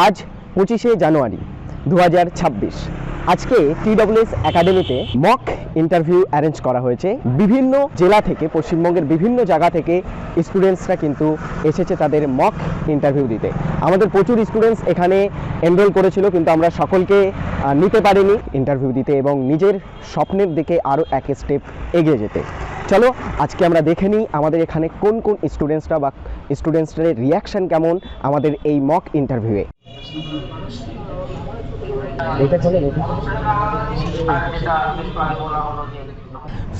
আজ 25শে জানুয়ারি 2026। আজকে TWS একাডেমিতে মক ইন্টারভিউ অ্যারেঞ্জ করা হয়েছে। বিভিন্ন জেলা থেকে, পশ্চিমবঙ্গের বিভিন্ন জায়গা থেকে স্টুডেন্টসরা কিন্তু এসেছে তাদের মক ইন্টারভিউ দিতে। আমাদের প্রচুর স্টুডেন্টস এখানে এনরোল করেছিল, কিন্তু আমরা সকলকে নিতে পারিনি ইন্টারভিউ দিতে এবং নিজের স্বপ্নের দিকে আরও এক স্টেপ এগিয়ে যেতে। চলো আজকে আমরা দেখে নিই আমাদের এখানে কোন কোন স্টুডেন্টসরা বা স্টুডেন্টসদের রিয়াকশান কেমন আমাদের এই মক ইন্টারভিউয়ে।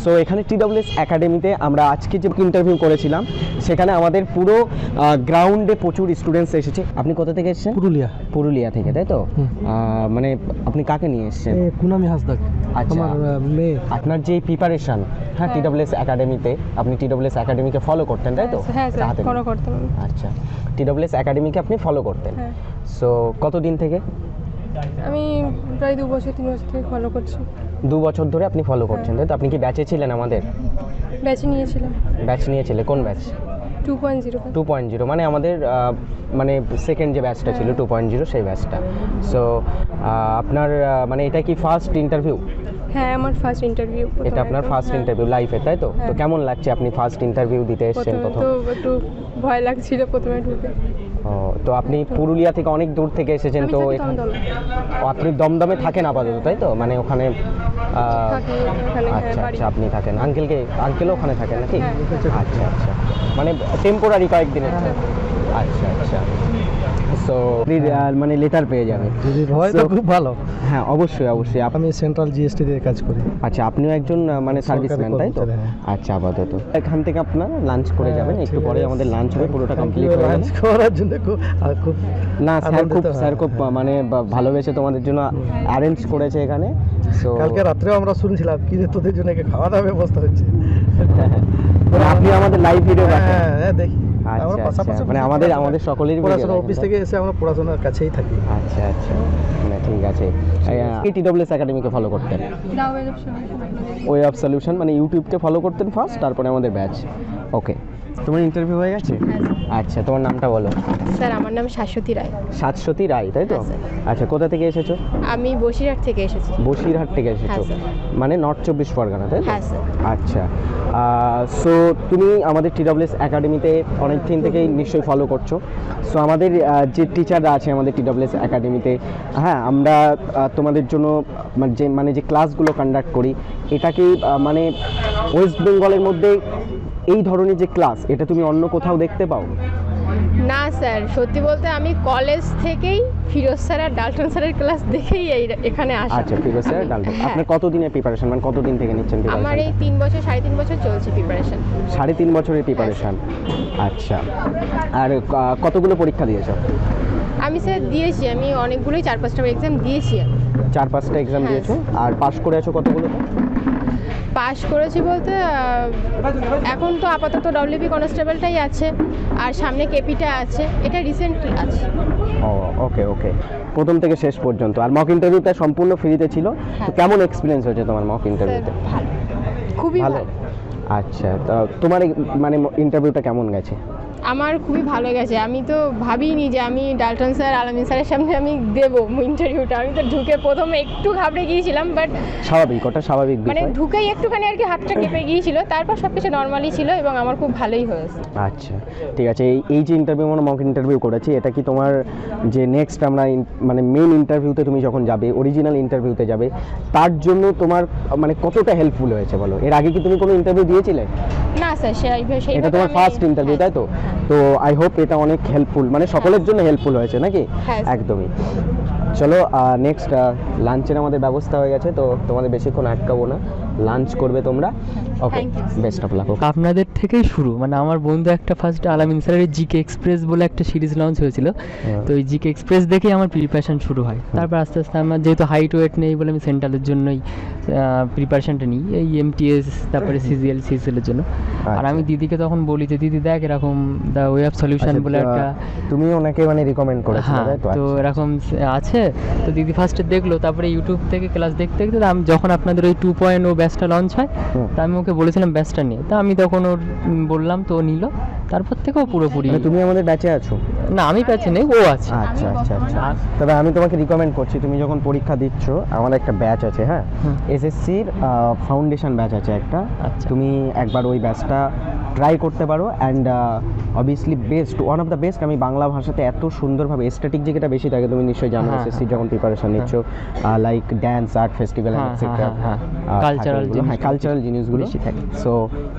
সো এখানে TWS একাডেমিতে আমরা আজকে যে ইন্টারভিউ করেছিলাম সেখানে আমাদের পুরো গ্রাউন্ডে প্রচুর স্টুডেন্টস এসেছে। আপনি কোথা থেকে এসেছেন? পুরুলিয়া থেকে, তাই তো? মানে আপনি কাকে নিয়ে এসেছেন? কুনামি হাসদাক। আচ্ছা, আমার মেয়ে। আপনার যে প্রিপারেশন, হ্যাঁ, TWS একাডেমিতে আপনি TWS একাডেমিকে ফলো করতেন, তাই তো? হ্যাঁ স্যার, ফলো করতাম। আচ্ছা, TWS একাডেমিকে আপনি ফলো করতেন। সো কতদিন থেকে? আমি প্রায় 2 বছর 3 বছর থেকে ফলো করছি। 2 বছর ধরে আপনি ফলো করছেন, তাই তো? আপনি কি ব্যাচে ছিলেন আমাদের? ব্যাচে নিয়েছিলাম। ব্যাচ নিয়েছিলেন কোন ব্যাচ? 2.0 মানে আমাদের মানে সেকেন্ড যে ব্যাচটা ছিল 2.0 সেই ব্যাচটা। সো আপনার মানে এটা কি ফার্স্ট ইন্টারভিউ? হ্যাঁ, আমার ফার্স্ট ইন্টারভিউ। এটা আপনার ফার্স্ট ইন্টারভিউ লাইফে, তাই তো? তো কেমন লাগছে আপনি ফার্স্ট ইন্টারভিউ দিতে এসেছেন? প্রথম তো একটু ভয় লাগছিল প্রথমে ঢুকে। তো আপনি পুরুলিয়া থেকে অনেক দূর থেকে এসেছেন, তো আপনি দমদমে থাকেন আপাতত, তাই তো? মানে ওখানে আচ্ছা আচ্ছা, আপনি থাকেন। আঙ্কেলও ওখানে থাকেন নাকি? আচ্ছা আচ্ছা, মানে টেম্পোরারি কয়েকদিনের। আচ্ছা আচ্ছা, সো মানে লেটার পেয়ে যাবে যদি হয় তো খুব ভালো। হ্যাঁ, অবশ্যই অবশ্যই। আমি সেন্ট্রাল জিএসটি দিয়ে কাজ করি। আচ্ছা, আপনিও একজন মানে সার্ভিসম্যান, তাই তো? আচ্ছা, আপাতত এখান থেকে আপনারা লাঞ্চ করে যাবেন, একটু পরে আমাদের লাঞ্চ হবে, পুরোটা কমপ্লিট হয়ে লাঞ্চ করার জন্য খুব না স্যার খুব মানে ভালোবেসে তোমাদের জন্য অ্যারেঞ্জ করেছে এখানে। সো কালকে রাত্রেও আমরা শুনছিলাম কি যে তোদের জন্য খাওয়া দাওয়ার ব্যবস্থা হচ্ছে। আপনি আমাদের লাইভ ভিডিও দেখেন? হ্যাঁ দেখি। আচ্ছা, মানে আমাদের সকলেরই পড়াশোনা অফিস থেকে এসে আমরা পড়াশোনার কাছেই থাকি। আচ্ছা আচ্ছা, না ঠিক আছে। TWS একাডেমিকে ফলো করতেন? ওয়ে অফ সলিউশন মানে ইউটিউবকে ফলো করতেন ফার্স্ট, তারপরে আমাদের ব্যাচ। ওকে, তোমার ইন্টারভিউ হয়ে গেছে? আচ্ছা, তোমার নামটা বলো। স্যার, আমার নাম শাশ্বতী রায়। শাশ্বতী রায়, তাই তো? আচ্ছা, কোথা থেকে এসেছো? আমি বসিরহাট থেকে এসেছি। বসিরহাট থেকে এসেছো, মানে নর্থ 24 পরগনা, তাই তো? হ্যাঁ স্যার। আচ্ছা, সো তুমি আমাদের TWS একাডেমিতে অনেক দিন থেকেই নিশ্চয়ই ফলো করছো। সো আমাদের যে টিচাররা আছে আমাদের TWS একাডেমিতে, হ্যাঁ, আমরা তোমাদের জন্য মানে যে ক্লাসগুলো কন্ডাক্ট করি, এটা কি মানে ওয়েস্ট বেঙ্গলের মধ্যে এই ধরনের যে ক্লাস, এটা তুমি অন্য কোথাও দেখতে পাও? না স্যার, সত্যি বলতে আমি কলেজ থেকেই ফিরোজ স্যার আর ডালটন স্যারের ক্লাস দেখেই এখানে আসা। আচ্ছা, ফিরোজ স্যার, ডালটন। আপনার কতদিনের প্রিপারেশন, মানে কতদিন থেকে নিচ্ছেন প্রিপারেশন? আমার এই 3 বছর 3.5 বছর চলছে প্রিপারেশন। 3.5 বছরের প্রিপারেশন। আচ্ছা, আর কতগুলো পরীক্ষা দিয়েছো? আমি স্যার দিয়েছি, আমি অনেকগুলোই 4-5টা এক্সাম দিয়েছি। 4-5টা এক্সাম দিয়েছো, আর পাস করে আছো কতগুলো? পাস করেছি বলতে এখন তো আপাতত WP কনস্টেবলটাই আছে, আর সামনে কেপিটা আছে, এটা রিসেন্টলি আছে। ও ওকে ওকে, প্রথম থেকে শেষ পর্যন্ত। আর মক ইন্টারভিউটা সম্পূর্ণ ফ্রিতে ছিল, তো কেমন এক্সপিরিয়েন্স হয়েছে তোমার মক ইন্টারভিউতে? ভালো, খুবই ভালো। আচ্ছা, তো তোমার মানে ইন্টারভিউটা কেমন গেছে? আমার খুবই ভালো গেছে। আমি তো ভাবিনি যে আমি ডালটন স্যার, আলামিন স্যারের সামনে আমি দেবো ইন্টারভিউটা। আমি তো ঢুকে প্রথমে একটু ঘাবড়ে গিয়েছিলাম, বাট স্বাভাবিক, ওটা স্বাভাবিক বিষয়। মানে ঢুকেই একটুখানি আর কি হাতটা কেঁপে গিয়েছিল, তারপর সব কিছু নর্মালি ছিল এবং আমার খুব ভালোই হয়েছে। আচ্ছা, ঠিক আছে। এই যে ইন্টারভিউ, মানে মক ইন্টারভিউ করেছি, এটা কি তোমার যে নেক্সট আমরা মানে মেন ইন্টারভিউতে তুমি যখন যাবে, অরিজিনাল ইন্টারভিউতে যাবে, তার জন্য তোমার মানে কতটা হেল্পফুল হয়েছে বলো? এর আগে কি তুমি কোনো ইন্টারভিউ দিয়েছিলে? না স্যার, এটা তোমার ফার্স্ট ইন্টারভিউ, তাই তো? তো আই হোপ এটা অনেক হেল্পফুল, মানে সকলের জন্য হেল্পফুল হয়েছে নাকি? একদমই। চলো, নেক্সট লাঞ্চের আমাদের ব্যবস্থা হয়ে গেছে, তো তোমাদের বেশিক্ষণ আটকাবো না, লাঞ্চ করবে তোমরা। ওকে, বেস্ট অফ লাক। আপনাদের থেকেই শুরু, মানে আমার বন্ধু একটা ফার্স্ট আলামিন স্যারের জিকে এক্সপ্রেস বলে একটা সিরিজ লঞ্চ হয়েছিল, তো ওই জিকে এক্সপ্রেস দেখেই আমার প্রিপারেশন শুরু হয়। তারপর আস্তে আস্তে আমার যেহেতু হাইট ওয়েট নেই বলে আমি সেন্ট্রালের জন্যই প্রিপারেশনটা নিই, এই MTS তারপরে CGL এর জন্য। আর আমি দিদিকে তখন বলি যে দিদি দেখ এরকম দ্য ওয়ে অফ সলিউশন বলে একটা, তুমি ওনাকে মানে রিকমেন্ড করেছো? হ্যাঁ, তো এরকম আছে। তো দিদি ফার্স্টে দেখলো, তারপরে ইউটিউব থেকে ক্লাস দেখতে দেখতে আমি যখন আপনাদের ওই 2.0 ব্যাচটা লঞ্চ হয়, তা আমি ওকে বলেছিলাম ব্যাচটা নিয়ে, তা আমি তখন ওর বললাম, তো ও নিল। তারপর থেকেও পুরোপুরি। তুমি আমাদের ব্যাচে আছো? না আমি প্যাচে নেই, ও আছে। আচ্ছা আচ্ছা আচ্ছা, তবে আমি তোমাকে রিকমেন্ড করছি, তুমি যখন পরীক্ষা দিচ্ছ, আমার একটা ব্যাচ আছে, হ্যাঁ, এসএসসির ফাউন্ডেশন ব্যাচ আছে একটা, আচ্ছা। তুমি একবার ওই ব্যাচটা ট্রাই করতে পারো। And obviously best, one of the best. আমি বাংলা ভাষাতে এত সুন্দরভাবে স্ট্যাটিক যেটা বেশি থাকে, তুমি নিশ্চয়ই জানো হ্যাঁ, এসএসসি যখন প্রিপারেশন নিচ্ছ, লাইক ড্যান্স, আর্ট ফেস্টিভ্যাল, হ্যাঁ, এটসেট্রা, হ্যাঁ, কালচারাল জিনিস হ্যাঁ, কালচারাল জিনিসগুলো বেশি থাকে। সো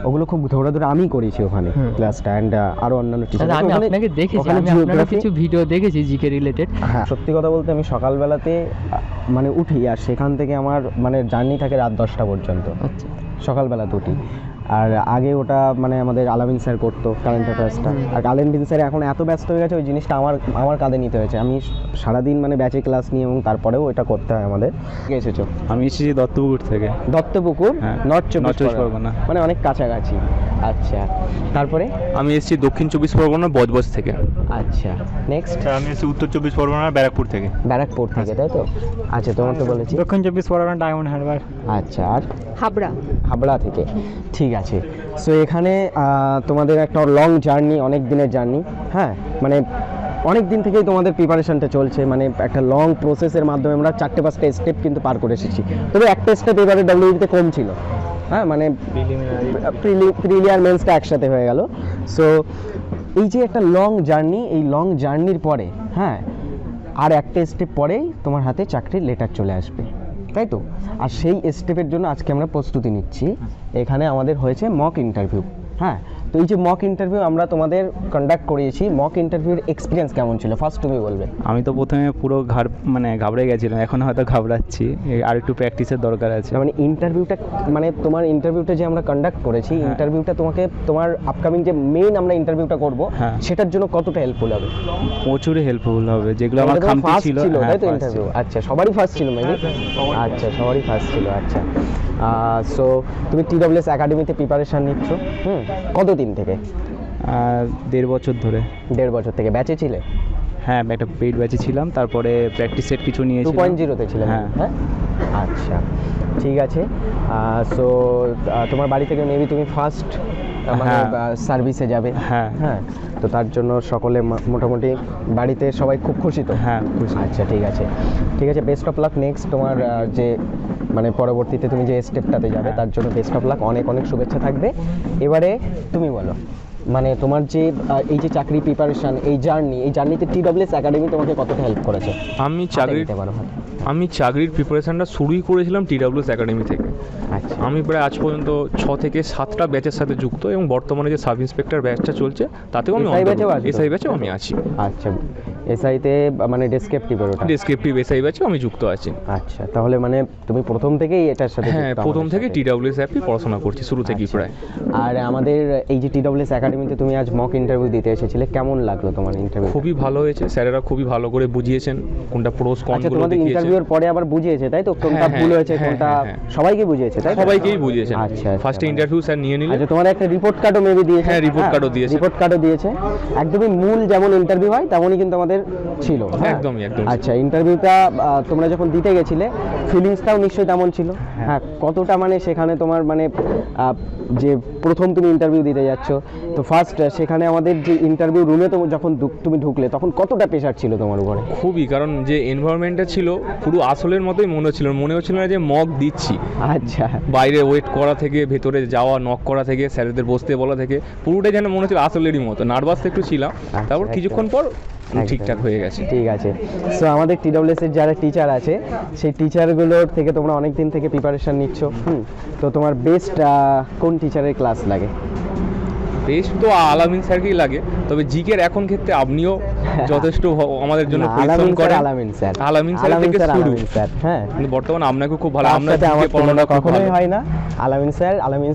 ওগুলো খুব ধরে ধরে আমি করেছি ওখানে ক্লাসটা, অ্যান্ড আরও অন্যান্য টিচার। আমি আপনাকে দেখেছি, আমি আপনার কিছু ভিডিও দেখেছি জিকে রিলেটেড। হ্যাঁ, সত্যি কথা বলতে আমি সকালবেলাতে মানে উঠি, আর সেখান থেকে আমার মানে জার্নি থাকে রাত 10টা পর্যন্ত। আচ্ছা, সকালবেলাতে উঠি। আর আগে ওটা মানে আমাদের আলামিন স্যার করতো কারেন্ট অ্যাফেয়ার্সটা, আর আলামিন স্যার এখন এত ব্যস্ত হয়ে গেছে, ওই জিনিসটা আমার কাঁধে নিতে হয়েছে। আমি সারাদিন মানে ব্যাচে ক্লাস নিই, এবং তারপরেও ওটা করতে হয় আমাদের। কে এসেছো? আমি এসেছি দত্তপুকুর থেকে। দত্তপুকুর, হ্যাঁ, নর্থ চব্বিশ চব্বিশ পরগনা, পরগনা। মানে অনেক কাছাকাছি। আচ্ছা, তারপরে? আমি এসেছি দক্ষিণ 24 পরগনা বজবজ থেকে। আচ্ছা, নেক্সট? আমি এসেছি উত্তর 24 পরগনা ব্যারাকপুর থেকে। ব্যারাকপুর থেকে, তাই তো? আচ্ছা, তোমার তো বলেছি দক্ষিণ 24 পরগনা ডায়মন্ড হারবার। আচ্ছা, আর হাবড়া থেকে, ঠিক আছে। সো এখানে তোমাদের একটা লং জার্নি, অনেক দিনের জার্নি, হ্যাঁ, মানে অনেক দিন থেকেই তোমাদের প্রিপারেশনটা চলছে, মানে একটা লং প্রসেসের মাধ্যমে আমরা 4-5টা স্টেপ কিন্তু পার করে এসেছি। তবে একটা স্টেপ এবারে ডাব্লিউবিতে কম ছিল, হ্যাঁ, মানে প্রিলি আর মেন্সটা একসাথে হয়ে গেল। সো এই যে একটা লং জার্নি, এই লং জার্নির পরে, হ্যাঁ, আর একটা স্টেপ পরেই তোমার হাতে চাকরির লেটার চলে আসবে, তাই তো? আর সেই স্টেপের জন্য আজকে আমরা প্রস্তুতি নিচ্ছি। এখানে আমাদের হয়েছে মক ইন্টারভিউ, হ্যাঁ। তো এই যে মক ইন্টারভিউ আমরা তোমাদের কন্ডাক্ট করিয়েছি, মক ইন্টারভিউর এক্সপিরিয়েন্স কেমন ছিল ফার্স্ট তুমি বলবে? আমি তো প্রথমে পুরো ঘাবড়ে গেছিলাম, এখন হয়তো ঘাবড়াচ্ছি, আর একটু প্র্যাকটিসের দরকার আছে। মানে ইন্টারভিউটা, মানে তোমার ইন্টারভিউটা যে আমরা কন্ডাক্ট করেছি, ইন্টারভিউটা তোমাকে তোমার আপকামিং যে মেইন আমরা ইন্টারভিউটা করব, হ্যাঁ, সেটার জন্য কতটা হেল্পফুল হবে? প্রচুর হেল্পফুল হবে, যেগুলো আমার খামতি ছিল। তাই তো ইন্টারভিউ? আচ্ছা, সবারই ফার্স্ট ছিল মেবি? আচ্ছা, সবারই ফার্স্ট ছিল। আচ্ছা, সো তুমি TWS একাডেমিতে প্রিপারেশন নিচ্ছ কতদিন থেকে? 1.5 বছর ধরে। 1.5 বছর থেকে ব্যাচে ছিলে? হ্যাঁ, একটা পেইড ব্যাচে ছিলাম, তারপরে প্র্যাকটিস সেট কিছু নিয়েছিলাম। 2.0 ছিলেন? হ্যাঁ। হ্যাঁ, আচ্ছা, ঠিক আছে। সো তোমার বাড়ি থেকে মেবি তুমি ফার্স্ট মানে সার্ভিসে যাবে, হ্যাঁ হ্যাঁ, তো তার জন্য সকলে মোটামুটি বাড়িতে সবাই খুব খুশি তো? হ্যাঁ, খুশি। আচ্ছা, ঠিক আছে, ঠিক আছে, বেস্ট অফ লাক। নেক্সট তোমার যে মানে পরবর্তীতে তুমি যে স্টেপটাতে যাবে, তার জন্য বেস্ট অফ লাক, অনেক অনেক শুভেচ্ছা থাকবে। এবারে তুমি বলো, মানে তোমার যে এই যে চাকরি প্রিপারেশন, এই জার্নিতে TWS একাডেমি তোমাকে কতটা হেল্প করেছে? আমি চাকরির প্রিপারেশনটা শুরুই করেছিলাম TWS একাডেমি থেকে। আচ্ছা, আমি প্রায় আজ পর্যন্ত 6 থেকে 7টা ব্যাচের সাথে যুক্ত, এবং বর্তমানে যে সাব ইন্সপেক্টর ব্যাচটা চলছে তাতেও আমি এসআই ব্যাচেও আমি আছি। আচ্ছা, এসআইতে মানে ডেসক্রিপটিভের, ওটা ডেসক্রিপটিভ এসআই ব্যাচেও আমি যুক্ত আছি। আচ্ছা, তাহলে মানে তুমি প্রথম থেকেই এটার সাথে? হ্যাঁ, প্রথম থেকে TWS অ্যাপে পড়াশোনা করছি, শুরু থেকেই প্রায়। আর আমাদের এই যে TWS একাডেমিতে তুমি আজ মক ইন্টারভিউ দিতে এসেছিলে, কেমন লাগলো তোমার ইন্টারভিউ? খুবই ভালো হয়েছে, স্যারেরা খুবই ভালো করে বুঝিয়েছেন, কোনটা প্রোস কনগুলো দেখিয়েছেন। তোমাদের দেখিয়েছেন। ইন্টারভিউর পরে আবার বুঝিয়েছে, তাই তো? কোনটা ভুল হয়েছে, কোনটা সবাইকে বুঝিয়েছে, তাই? সবাইকেই বুঝিয়েছেন। আচ্ছা, ফার্স্টে ইন্টারভিউ স্যার নিয়ে নিলেন। আচ্ছা, তোমার একটা রিপোর্ট কার্ডও মেবি দিয়েছে? হ্যাঁ, রিপোর্ট কার্ডও দিয়েছে। রিপোর্ট কার্ডও দিয়েছে, একদমই মূল যেমন ইন্টারভিউ হয় তেমনই কিন্তু আমাদের ছিল। একদমই। আচ্ছা, ইন্টারভিউটা তোমরা যখন দিতে গেছিলে, ফিলিংসটাও নিশ্চয়ই তেমন ছিল? হ্যাঁ, কতটা মানে সেখানে তোমার মানে যে প্রথম তুমি ইন্টারভিউ দিতে যাচ্ছ, তো ফার্স্ট সেখানে আমাদের যে ইন্টারভিউ রুমে তো যখন তুমি ঢুকলে, তখন কতটা প্রেশার ছিল তোমার উপরে? খুবই, কারণ যে এনভায়রনমেন্টটা ছিল পুরো আসলের মতোই মনে হচ্ছিল না যে মক দিচ্ছি। আচ্ছা, বাইরে ওয়েট করা থেকে ভেতরে যাওয়া, নক করা থেকে, স্যারেদের বসতে বলা থেকে, পুরোটাই যেন মনে হচ্ছিল আসলেরই মতো। নার্ভাস একটু ছিলাম, তারপর কিছুক্ষণ পর ঠিকঠাক হয়ে গেছে। ঠিক আছে। সো আমাদের TWS এর যারা টিচার আছে, সেই টিচারগুলোর থেকে তোমরা অনেক দিন থেকে প্রিপারেশন নিচ্ছ, তো তোমার বেস্ট কোন টিচারের ক্লাস লাগে? বেস্ট তো আলামিন স্যারকেই লাগে, তবে জিকের এখন ক্ষেত্রে আপনিও যথেষ্ট আমাদের জন্য পরিশ্রম করেন। আলামিন স্যার থেকে শুরু, হ্যাঁ, কিন্তু বর্তমানে আপনাকে খুব ভালো, আমার পড়ানো কখনোই হয় না। আলামিন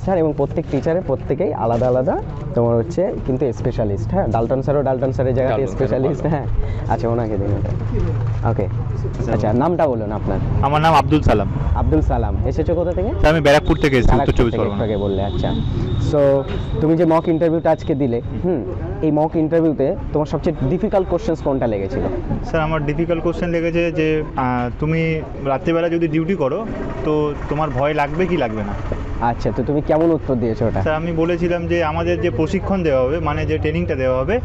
স্যার এবং প্রত্যেক টিচারের প্রত্যেকেই আলাদা আলাদা তোমার হচ্ছে কিন্তু স্পেশালিস্ট। হ্যাঁ, ডালটন স্যারের জায়গাতে স্পেশালিস্ট। হ্যাঁ, আচ্ছা, ওনাকে দিন ওটা। ওকে, আচ্ছা, নামটা বলুন আপনার? আমার নাম আব্দুল সালাম। আব্দুল সালাম, এসেছো কোথা থেকে? আমি ব্যারাকপুর থেকে এসেছি, উত্তর 24 পরগনা থেকে বললে। আচ্ছা, সো তুমি যে মক ইন্টারভিউটা আজকে দিলে, এই মক ইন্টারভিউতে তোমার সবচেয়ে ডিফিকাল্ট কোশ্চেন্স কোনটা লেগেছিল? স্যার, আমার ডিফিকাল্ট কোশ্চেন লেগেছে যে তুমি রাত্রিবেলা যদি ডিউটি করো তো তোমার ভয় লাগবে কি লাগবে না। আচ্ছা, তো তুমি কেমন উত্তর দিয়েছো ওটা? স্যার, আমি বলেছিলাম যে আমাদের যে প্রশিক্ষণ দেওয়া হবে, মানে যে ট্রেনিংটা দেওয়া হবে,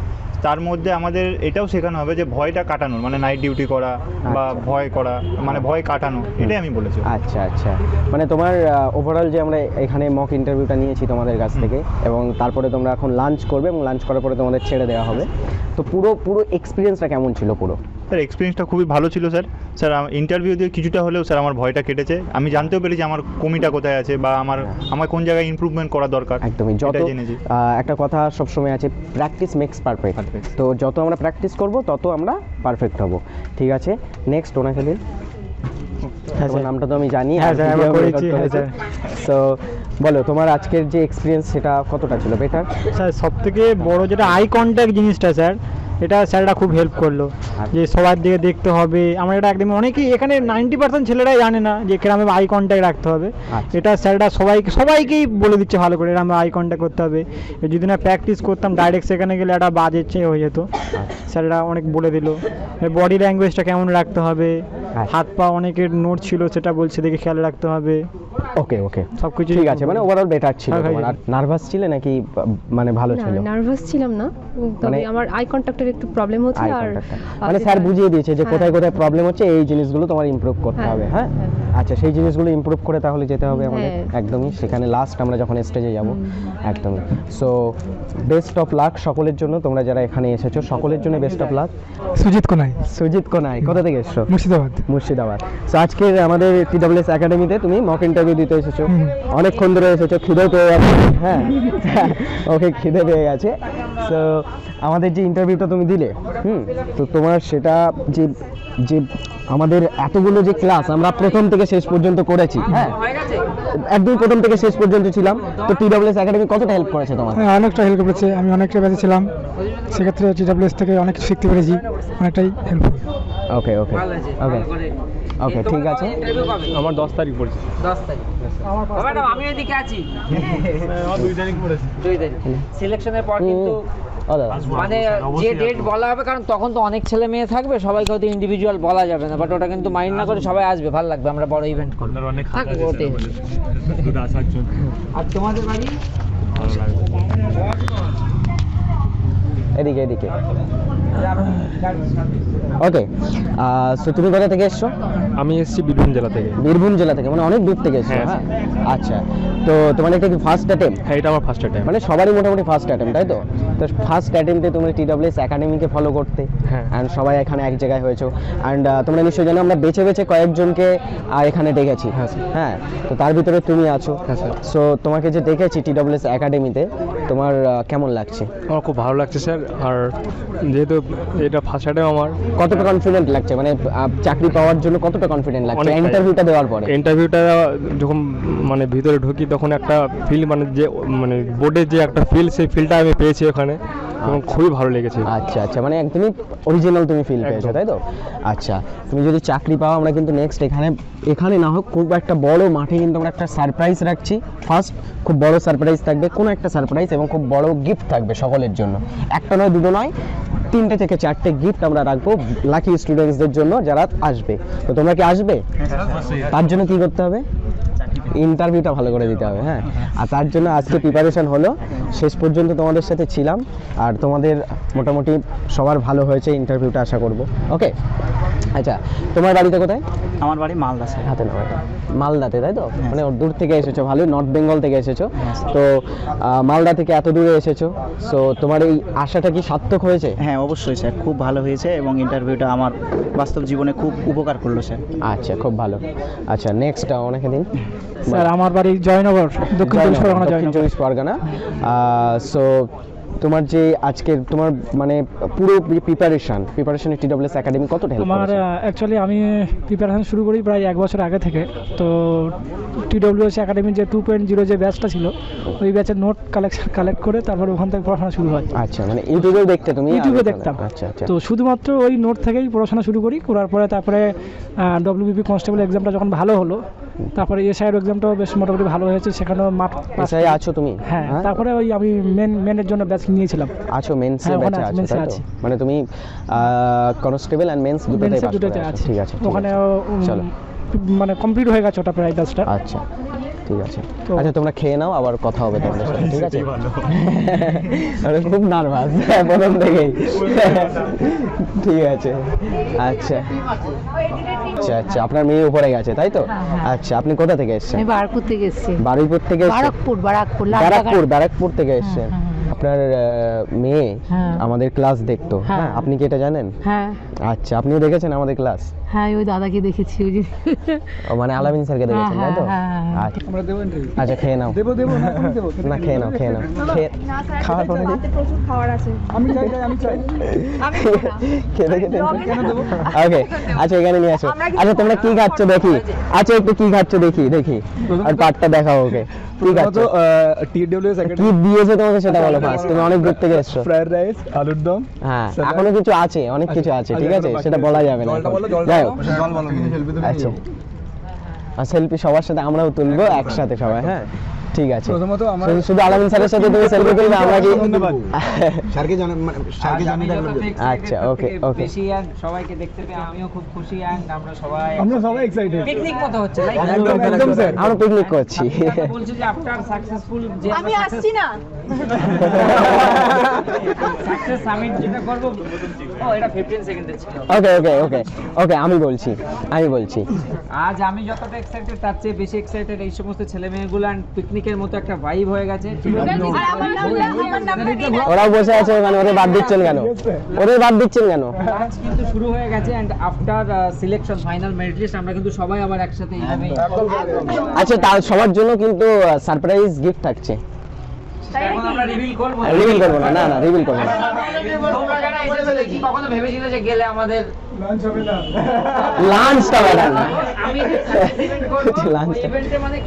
তার মধ্যে আমাদের এটাও শেখানো হবে যে ভয়টা কাটানোর, মানে নাইট ডিউটি করা বা ভয় করা, মানে ভয় কাটানো, এটাই আমি বলেছি। আচ্ছা আচ্ছা, মানে তোমার ওভারঅল যে আমরা এখানে মক ইন্টারভিউটা নিয়েছি তোমাদের কাছ থেকে, এবং তারপরে তোমরা এখন লাঞ্চ করবে এবং লাঞ্চ করার পরে তোমাদের ছেড়ে দেওয়া হবে, তো পুরো এক্সপিরিয়েন্সটা কেমন ছিল পুরো? স্যার এক্সপিরিয়েন্সটা খুবই ভালো ছিল স্যার। স্যার ইন্টারভিউ দিয়ে কিছুটা হলেও স্যার আমার ভয়টা কেটেছে, আমি জানতেও পেরেছি আমার কমিটা কোথায় আছে বা আমার কোন জায়গায় ইমপ্রুভমেন্ট করা দরকার। একদমই, যত এটা জেনেছি। একটা কথা সবসময় আছে, প্র্যাকটিস মেক্স পারফেক্ট। তো যত আমরা প্র্যাকটিস করব তত আমরা পারফেক্ট হব। ঠিক আছে, নেক্সট ওনাকে দিন। তোমার নামটা তো আমি জানি। সো বলো, তোমার আজকের যে এক্সপিরিয়েন্স সেটা কতটা ছিল? বেটার স্যার, সবথেকে বড় যেটা আই কন্ট্যাক্ট জিনিসটা স্যার, এটা স্যাররা খুব হেল্প করলো, যে সবার দিকে দেখতে হবে। আমরা এটা একদম, অনেকেই এখানে 90% ছেলেরাই জানে না যে কিরকম আই কন্ট্যাক্ট রাখতে হবে। এটা স্যাররা সবাইকেই বলে দিচ্ছে ভালো করে, এরকম আই কন্ট্যাক্ট করতে হবে। যদি না প্র্যাকটিস করতাম ডাইরেক্ট সেখানে গেলে একটা বাজে হয়ে যেত। স্যাররা অনেক বলে দিল বডি ল্যাঙ্গুয়েজটা কেমন রাখতে হবে, হাত পা অনেকের নোট ছিল সেটা বলছে, দেখে খেয়াল রাখতে হবে। ওকে ওকে, সব কিছু ঠিক আছে, মানে ওভারঅল বেটার ছিল। আর নার্ভাস ছিলে নাকি মানে ভালো ছিল? নার্ভাস ছিলাম না, তবে আমার আই কন্ট্যাক্টের একটু প্রবলেম হচ্ছে। আর মানে স্যার বুঝিয়ে দিয়েছে যে কোথায় কোথায় প্রবলেম হচ্ছে, এই জিনিসগুলো তোমার ইমপ্রুভ করতে হবে। হ্যাঁ আচ্ছা, সেই জিনিসগুলো ইমপ্রুভ করে তাহলে যেতে হবে আমাদের একদমই সেখানে লাস্ট আমরা যখন স্টেজে যাব। একদমই। সো বেস্ট অফ লাক সকলের জন্য, তোমরা যারা এখানে এসেছো সকলের জন্য বেস্ট অফ লাক। সুজিত কোনাই কোথা থেকে এসছো? মুর্শিদাবাদ। সো আজকে আমাদের TWS একাডেমিতে তুমি মক ইন্টারভিউ দিতে এসেছো, অনেকক্ষণ ধরে এসেছো, খিদে পেয়ে গেছে। হ্যাঁ ওকে, খিদে পেয়ে গেছে। সো আমাদের যে ইন্টারভিউটা তুমি দিলে, তো তোমার সেটা যে আমাদের এতগুলো যে ক্লাস আমরা প্রথম থেকে শেষ পর্যন্ত করেছি, হ্যাঁ একদম প্রথম থেকে শেষ পর্যন্ত ছিলাম, তো TWS একাডেমি কতটা হেল্প করেছে তোমার? অনেকটা হেল্প করেছে, আমি অনেকটা ব্যাচে ছিলাম, সেক্ষেত্রে TWS থেকে অনেক কিছু শিখতে পেরেছি, অনেকটাই হেল্পফুল। ওকে ওকে ওকে ওকে, ঠিক আছে। আমার 10 তারিখ পড়ছে। 10 তারিখ ম্যাডাম, আমি এদিকে আছি। আমার 2 তারিখ পড়েছে। 2 তারিখ সিলেকশনের পর কিন্তু মানে যে ডেট বলা হবে, কারণ তখন তো অনেক ছেলে মেয়ে থাকবে, সবাইকে হয়তো ইন্ডিভিজুয়াল বলা যাবে না, বাট ওটা কিন্তু মাইন্ড না করে সবাই আসবে, ভালো লাগবে, আমরা বড় ইভেন্ট করব। আর তোমাদের বাড়ি এদিকে এদিকে। ওকে, সো তুমি কোথা থেকে এসছো? আমি এসেছি বীরভূম জেলা থেকে। বীরভূম জেলা থেকে, মানে অনেক দূর থেকে এসছো। হ্যাঁ আচ্ছা, তো তোমার এটা কি ফার্স্ট অ্যাটেম্প? হ্যাঁ, এটা আমার ফার্স্ট অ্যাটেম্প। মানে সবারই মোটামুটি ফার্স্ট অ্যাটেম্প, তাই তো? তো ফার্স্ট অ্যাটেম্পে তুমি TWS একাডেমিকে ফলো করতে, অ্যান্ড সবাই এখানে এক জায়গায় হয়েছো, অ্যান্ড তোমরা নিশ্চয়ই জানো আমরা বেছে বেছে কয়েকজনকে এখানে ডেকেছি। হ্যাঁ, তো তার ভিতরে তুমি আছো। সো তোমাকে যে ডেকেছি TWS একাডেমিতে, তোমার কেমন লাগছে? আমার খুব ভালো লাগছে স্যার, আর যেহেতু এটা ফার্স্ট অ্যাটেম্প আমার। কতটা কনফিডেন্ট লাগছে, মানে চাকরি পাওয়ার জন্য কতটা কনফিডেন্ট লাগছে ইন্টারভিউটা দেওয়ার পরে? ইন্টারভিউটা যখন মানে ভিতরে ঢুকি তখন একটা ফিল, মানে যে মানে বোর্ডের যে একটা ফিল, সেই ফিলটা আমি পেয়েছি ওখানে, এবং খুবই ভালো লেগেছে। আচ্ছা আচ্ছা, মানে একদমই অরিজিনাল তুমি ফিল পেয়েছো, তাই তো? আচ্ছা, তুমি যদি চাকরি পাও, আমরা কিন্তু নেক্সট এখানে না হোক খুব একটা বড় মাঠে কিন্তু আমরা একটা সারপ্রাইজ রাখছি। ফার্স্ট খুব বড় সারপ্রাইজ থাকবে, কোনো একটা সারপ্রাইজ, এবং খুব বড় গিফট থাকবে সকলের জন্য। একটা নয়, দুটো নয়, 3টে থেকে 4টে গিফট আমরা রাখবো লাকি স্টুডেন্টসদের জন্য যারা আসবে। তো তোমরা কি আসবে? তার জন্য কি করতে হবে? ইন্টারভিউটা ভালো করে দিতে হবে। হ্যাঁ, আর তার জন্য আজকে প্রিপারেশন হলো, শেষ পর্যন্ত তোমাদের সাথে ছিলাম, আর তোমাদের মোটামুটি সবার ভালো হয়েছে ইন্টারভিউটা, আশা করব। ওকে, আচ্ছা তোমার বাড়িতে কোথায়? আমার বাড়ি মালদা স্যার। হাতে নাও, মালদাতে, তাই তো? মানে দূর থেকে এসেছো, ভালোই, নর্থ বেঙ্গল থেকে এসেছো। তো মালদা থেকে এত দূরে এসেছো, সো তোমার এই আশাটা কি সার্থক হয়েছে? হ্যাঁ অবশ্যই স্যার, খুব ভালো হয়েছে, এবং ইন্টারভিউটা আমার বাস্তব জীবনে খুব উপকার করলো স্যার। আচ্ছা, খুব ভালো। আচ্ছা, নেক্সট অনেকে দিন। স্যার আমার বাড়ি জয়নগর, দক্ষিণ চব্বিশ পরগনা। সো তোমার যে আজকের তোমার মানে পুরো প্রিপারেশনে TWS একাডেমি কতটা হেল্প করেছে? আমার অ্যাকচুয়ালি আমি প্রিপারেশন শুরু করি প্রায় 1 বছর আগে থেকে। তো TWS একাডেমির যে 2.0 যে ব্যাচটা ছিল, ওই ব্যাচের নোট কালেক্ট করে তারপর ওখান থেকে পড়াশোনা শুরু হয়। আচ্ছা, মানে ইউটিউবেও দেখতে তুমি? ইউটিউবে দেখতাম। আচ্ছা আচ্ছা, তো শুধুমাত্র ওই নোট থেকেই পড়াশোনা শুরু করার পরে তারপরে WBP কনস্টেবল এক্সামটা যখন ভালো হলো, তারপরে SIR এক্সামটাও বেশ মোটামুটি ভালো হয়েছে, সেখানেও SIR আছো তুমি? হ্যাঁ, তারপরে ওই আমি মেনের জন্য ব্যাচ নিয়েছিলাম। আছো, মেন্সে ব্যাচে আছো? মানে তুমি কনস্টেবল এন্ড মেন্স দুটোতেই পাস করেছো? ঠিক আছে, ওখানে মানে কমপ্লিট হয়ে গেছে ওটা প্রায় ব্যাচটা। আচ্ছা, ঠিক আছে। আচ্ছা তোমরা খেয়ে নাও, আবার কথা হবে তোমাদের সাথে, ঠিক আছে? আমি খুব নার্ভাস প্রথম থেকেই। ঠিক আছে, আচ্ছা আচ্ছা আচ্ছা, আপনার মেয়ে উপরে গেছে তাই তো? আচ্ছা, আপনি কোথা থেকে এসেছেন? আমি বারাকপুর থেকে এসেছি। বারুইপুর থেকে এসেছেন? ব্যারাকপুর থেকে এসেছেন। আপনার মেয়ে আমাদের ক্লাস দেখতো, হ্যাঁ, আপনি কি এটা জানেন? হ্যাঁ আচ্ছা, আপনিও দেখেছেন আমাদের ক্লাস? হ্যাঁ, ওই দাদাকে দেখেছি, ওই যে মানে আলামিন স্যারকে দেখেছেন তাই তো? আচ্ছা, আচ্ছা খেয়ে নাও। না খেয়ে নাও, খেয়ে নাও, খাওয়ার পরে প্রচুর খাবার আছে। খেতে খেতে ওকে। আচ্ছা এখানে নিয়ে আসো। আচ্ছা তোমরা কি খাচ্ছ দেখি, আচ্ছা একটু কি খাচ্ছ দেখি, দেখি আর পাটটা দেখাও ওকে। কি খাচ্ছ? TWS কি দিয়েছে তোমাকে সেটা বলো ফার্স্ট। তুমি অনেক দূর থেকে এসছো। ফ্রাইড রাইস, আলুর দম। হ্যাঁ, এখনো কিছু আছে, অনেক কিছু আছে, ঠিক আছে, সেটা বলা যাবে না। যাই হোক, আচ্ছা আর সেলফি সবার সাথে আমরাও তুলবো একসাথে সবাই, হ্যাঁ ঠিক আছে। শুধু আলামিন স্যারের সাথে তুমি সেলফি তুলবে, আমরা কি স্যারকে আচ্ছা ওকে ওকে। বেশি এন্ড সবাইকে দেখতে পেয়ে আমিও খুব খুশি এন্ড আমরা সবাই এক্সাইটেড। পিকনিক মতো হচ্ছে, লাইক একদম স্যার, আমরা পিকনিক করছি। বলছি যে আফটার সাকসেসফুল যে আমি আসছি না, সাকসেস সামিট যেটা করব, ও এটা 15 সেকেন্ডে ছিল। ওকে ওকে ওকে ওকে, আমি বলছি আজ আমি যতটা এক্সাইটেড তার চেয়ে বেশি এক্সাইটেড এই সমস্ত ছেলে মেয়েগুলো এন্ড পিকনিকের মতো একটা ভাইব হয়ে গেছে। ওরাও বসে আছে, মানে ওদের বাদ দিচ্ছেন কেন? লাঞ্চ কিন্তু শুরু হয়ে গেছে and after selection final merit list আমরা কিন্তু সবাই আবার একসাথে এইভাবে। আচ্ছা, তার সবার জন্য কিন্তু সারপ্রাইজ গিফট থাকছে। এখন আমরা রিভিল করব না, না রিভিল করবো না। তোমরা যারা এসেছিলে কি কখনো ভেবেছিলে যে গেলে আমাদের লাঞ্চটা বেটার না? আমি ইভেন্ট করব ইভেন্টে, মানে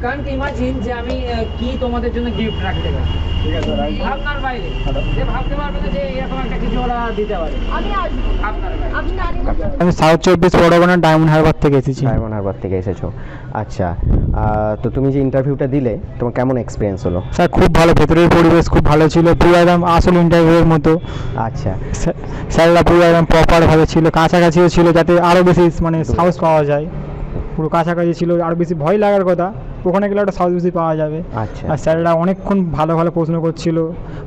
কারণ কি ইমাজিন যে আমি কি তোমাদের জন্য গিফট রাখতে পারি, ঠিক আছে, ভাবনার বাইরে যে ভাবতে পারবে না যে এরকম একটা কিছু ওরা দিতে পারে। আমি আসবো, আপনার বাইরে। আমি নারী আমি সাউথ 24 পরগনা ডায়মন্ড হারবার থেকে এসেছি। ডায়মন্ড হারবার থেকে এসেছো, আচ্ছা। তো তুমি যে ইন্টারভিউটা দিলে, তোমার কেমন এক্সপিরিয়েন্স হলো? স্যার খুব ভালো, ভেতরের পরিবেশ খুব ভালো ছিল, পুরো একদম আসল ইন্টারভিউয়ের মতো। আচ্ছা, স্যাররা পুরো একদম প্রপারভাবে ছিল, কাছাকাছিও ছিল, যাতে আরও বেশি মানে সাহস পাওয়া যায়। পুরো কাছাকাছি ছিল, আরও বেশি ভয় লাগার কথা, ওখানে গেলে একটা সাহস বেশি পাওয়া যাবে। আচ্ছা। আর স্যাররা অনেকক্ষণ ভালো ভালো প্রশ্ন করছিল,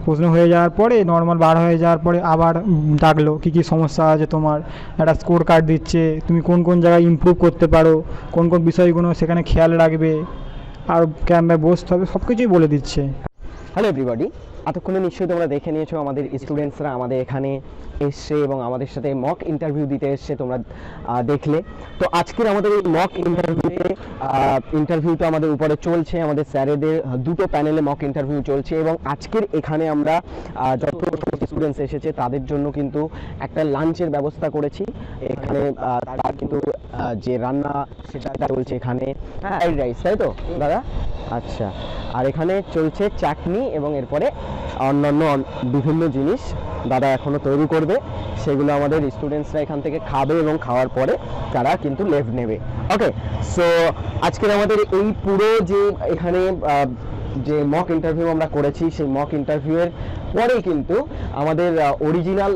প্রশ্ন হয়ে যাওয়ার পরে নর্মাল বার হয়ে যাওয়ার পরে আবার ডাকলো কী কী সমস্যা আছে তোমার, একটা স্কোর কার্ড দিচ্ছে, তুমি কোন কোন জায়গায় ইমপ্রুভ করতে পারো, কোন কোন বিষয়গুলো সেখানে খেয়াল রাখবে, আর ক্যাম্পে বসতে হবে, সব কিছুই বলে দিচ্ছে। হ্যালো এভরিবডি, এতক্ষণে নিশ্চয়ই তোমরা দেখে নিয়েছো আমাদের স্টুডেন্টসরা আমাদের এখানে এসছে এবং আমাদের সাথে মক ইন্টারভিউ দিতে এসছে, তোমরা দেখলে। তো আজকের আমাদের এই মক ইন্টারভিউটা আমাদের উপরে চলছে, আমাদের স্যারেদের দুটো প্যানেলে মক ইন্টারভিউ চলছে এবং আজকের এখানে আমরা যত স্টুডেন্টস এসেছে তাদের জন্য কিন্তু একটা লাঞ্চের ব্যবস্থা করেছি। এখানে তার কিন্তু যে রান্না সেটা চলছে এখানে, ফ্রাইড রাইস তাই তো দাদা? আচ্ছা, আর এখানে চলছে চাটনি এবং এরপরে অন্যান্য বিভিন্ন জিনিস দাদা এখনো তৈরি করবে, সেগুলো আমাদের স্টুডেন্টসরা এখান থেকে খাবে এবং খাওয়ার পরে তারা কিন্তু লেভ নেবে। ওকে, সো আজকের আমাদের এই পুরো যে এখানে যে মক ইন্টারভিউ আমরা করেছি, সেই মক ইন্টারভিউয়ের পরে কিন্তু আমাদের অরিজিনাল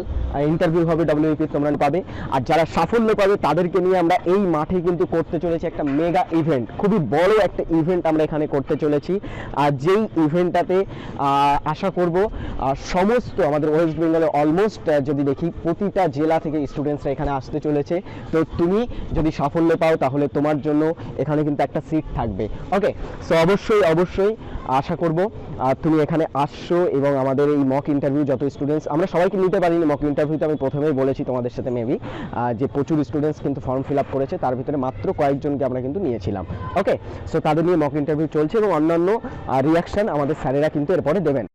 ইন্টারভিউ হবে, WEP তোমরা পাবে। আর যারা সাফল্য পাবে তাদেরকে নিয়ে আমরা এই মাঠে কিন্তু করতে চলেছি একটা মেগা ইভেন্ট, খুবই বড় একটা ইভেন্ট আমরা এখানে করতে চলেছি। আর যেই ইভেন্টটাতে আশা করব সমস্ত আমাদের ওয়েস্ট বেঙ্গলে অলমোস্ট যদি দেখি প্রতিটা জেলা থেকে স্টুডেন্টসরা এখানে আসতে চলেছে। তো তুমি যদি সাফল্য পাও তাহলে তোমার জন্য এখানে কিন্তু একটা সিট থাকবে। ওকে, সো অবশ্যই আশা করব তুমি এখানে আসছো এবং আমাদের এই মক ইন্টারভিউ যত স্টুডেন্টস, আমরা সবাইকে নিতে পারিনি মক ইন্টারভিউতে, আমি প্রথমেই বলেছি তোমাদের সাথে মেবি যে প্রচুর স্টুডেন্টস কিন্তু ফর্ম ফিল আপ করেছে, তার ভিতরে মাত্র কয়েকজনকে আমরা কিন্তু নিয়েছিলাম। ওকে, সো তাদের নিয়ে মক ইন্টারভিউ চলছে এবং অন্যান্য রিয়াকশন আমাদের স্যারেরা কিন্তু এরপরে দেবেন।